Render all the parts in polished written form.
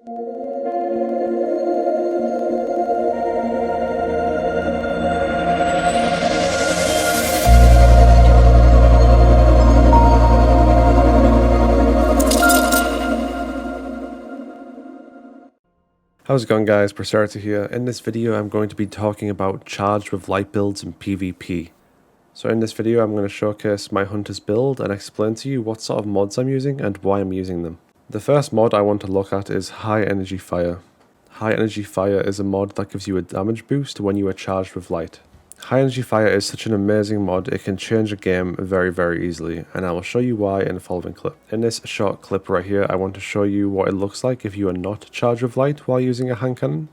How's it going, guys? Berserker here. In this video I'm going to be talking about charged with light builds in PvP. So in this video I'm going to showcase my Hunter's build and explain to you what sort of mods I'm using and why I'm using them. The first mod I want to look at is High Energy Fire. High Energy Fire is a mod that gives you a damage boost when you are charged with light. High Energy Fire is such an amazing mod, it can change a game very easily, and I will show you why in the following clip. In this short clip right here, I want to show you what it looks like if you are not charged with light while using a hand cannon.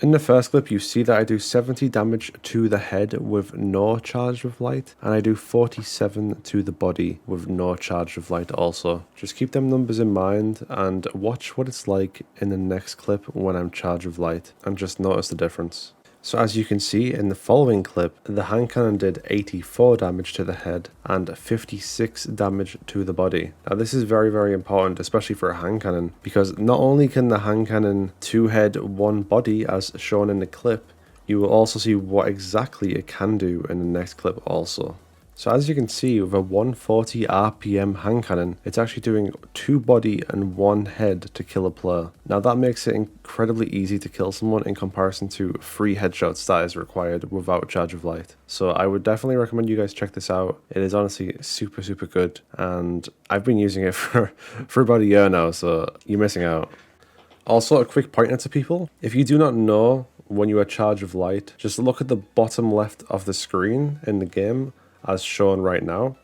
In the first clip, you see that I do 70 damage to the head with no charge with light, and I do 47 to the body with no charge with light also. Just keep them numbers in mind and watch what it's like in the next clip when I'm charged with light, and just notice the difference. So as you can see in the following clip, the hand cannon did 84 damage to the head and 56 damage to the body. Now this is very important, especially for a hand cannon, because not only can the hand cannon 2 head 1 body as shown in the clip, you will also see what exactly it can do in the next clip also. So as you can see, with a 140 RPM hand cannon, it's actually doing 2 body and 1 head to kill a player. Now that makes it incredibly easy to kill someone in comparison to 3 headshots that is required without charge of light. So I would definitely recommend you guys check this out. It is honestly super good, and I've been using it for about a year now, so you're missing out. Also, a quick pointer to people: if you do not know when you are charged with light, just look at the bottom left of the screen in the game as shown right now,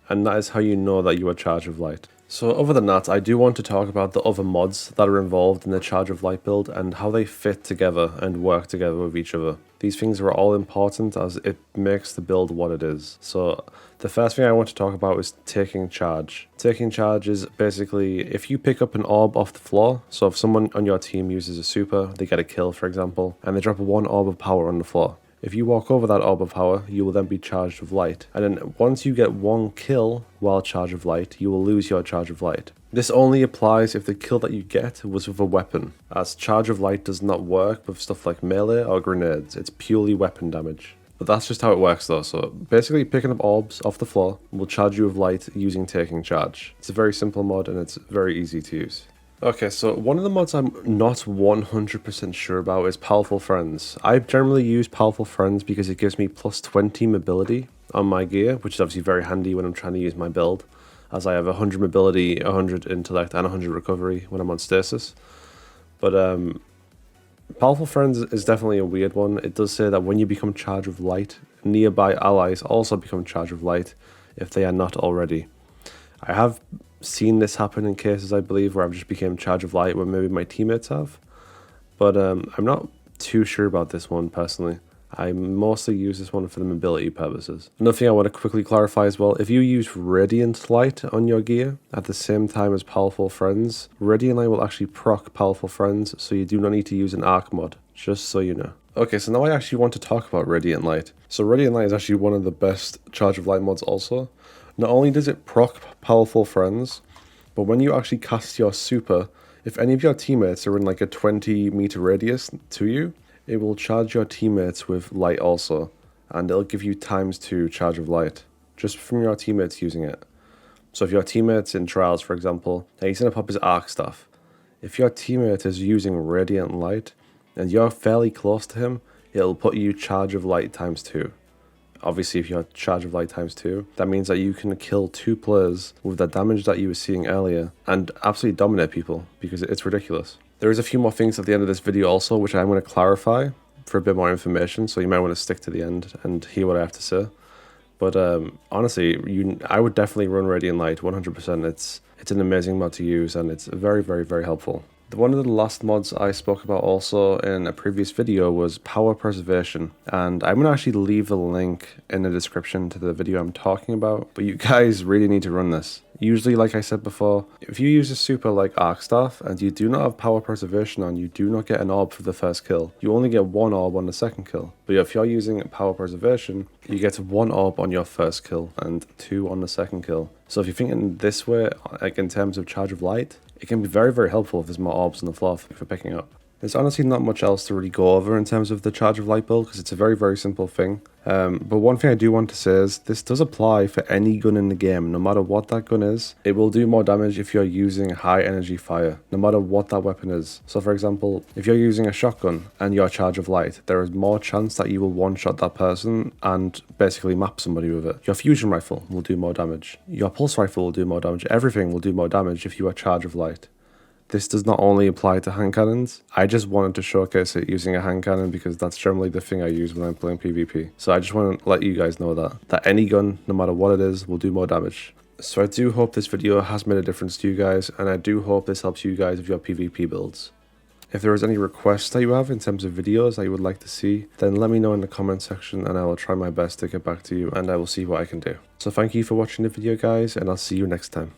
and that is how you know that you are charged with light. So other than that, I do want to talk about the other mods that are involved in the charge of light build and how they fit together and work together with each other. These things are all important as it makes the build what it is. So the first thing I want to talk about is taking charge. Taking charge is basically if you pick up an orb off the floor, so if someone on your team uses a super, they get a kill for example, and they drop 1 orb of power on the floor. If you walk over that orb of power, you will then be charged with light. And then once you get 1 kill while charged with light, you will lose your charge of light. This only applies if the kill that you get was with a weapon, as charge of light does not work with stuff like melee or grenades. It's purely weapon damage. But that's just how it works though, so basically picking up orbs off the floor will charge you with light using taking charge. It's a very simple mod and it's very easy to use. Okay, so one of the mods I'm not 100% sure about is Powerful Friends. I generally use Powerful Friends because it gives me plus 20 mobility on my gear, which is obviously very handy when I'm trying to use my build, as I have 100 mobility, 100 intellect, and 100 recovery when I'm on stasis. But Powerful Friends is definitely a weird one. It does say that when you become charged with light, nearby allies also become charged with light if they are not already. I have seen this happen in cases, I believe, where I've just became charged of light when maybe my teammates have. But I'm not too sure about this one personally. I mostly use this one for the mobility purposes. Another thing I want to quickly clarify as well, if you use Radiant Light on your gear at the same time as Powerful Friends, Radiant Light will actually proc Powerful Friends, so you do not need to use an arc mod, just so you know. Okay, so now I actually want to talk about Radiant Light. So Radiant Light is actually one of the best charge of light mods also. Not only does it proc Powerful Friends, but when you actually cast your super, if any of your teammates are in like a 20-meter radius to you, it will charge your teammates with light also, and it'll give you ×2 charge of light, just from your teammates using it. So if your teammate's in trials, for example, and he's going to pop his arc staff, if your teammate is using Radiant Light, and you're fairly close to him, it'll put you charge of light ×2. Obviously, if you have charge of light ×2, that means that you can kill 2 players with the damage that you were seeing earlier and absolutely dominate people, because it's ridiculous. There is a few more things at the end of this video also, which I'm going to clarify for a bit more information, so you might want to stick to the end and hear what I have to say. But honestly, I would definitely run Radiant Light 100%. It's an amazing mod to use, and it's very helpful. One of the last mods I spoke about also in a previous video was Power Preservation, and I'm going to actually leave a link in the description to the video I'm talking about, but you guys really need to run this. Usually, like I said before, if you use a super like Arc Staff and you do not have Power Preservation on, you do not get an orb for the first kill. You only get one orb on the second kill. But if you're using Power Preservation, you get one orb on your first kill and two on the second kill. So if you're thinking this way, like in terms of Charge of Light, it can be very, very helpful if there's more orbs on the floor for picking up. There's honestly not much else to really go over in terms of the Charge of Light build because it's a very, very simple thing. But one thing I do want to say is this does apply for any gun in the game, no matter what that gun is. It will do more damage if you're using high energy fire, no matter what that weapon is. So for example, if you're using a shotgun and your Charge of Light, there is more chance that you will one-shot that person and basically map somebody with it. Your fusion rifle will do more damage. Your pulse rifle will do more damage. Everything will do more damage if you are Charge of Light. This does not only apply to hand cannons. I just wanted to showcase it using a hand cannon because that's generally the thing I use when I'm playing PvP. So I just want to let you guys know that any gun, no matter what it is, will do more damage. So I do hope this video has made a difference to you guys, and I do hope this helps you guys with your PvP builds. If there is any requests that you have in terms of videos that you would like to see, then let me know in the comment section and I will try my best to get back to you and I will see what I can do. So thank you for watching the video guys, and I'll see you next time.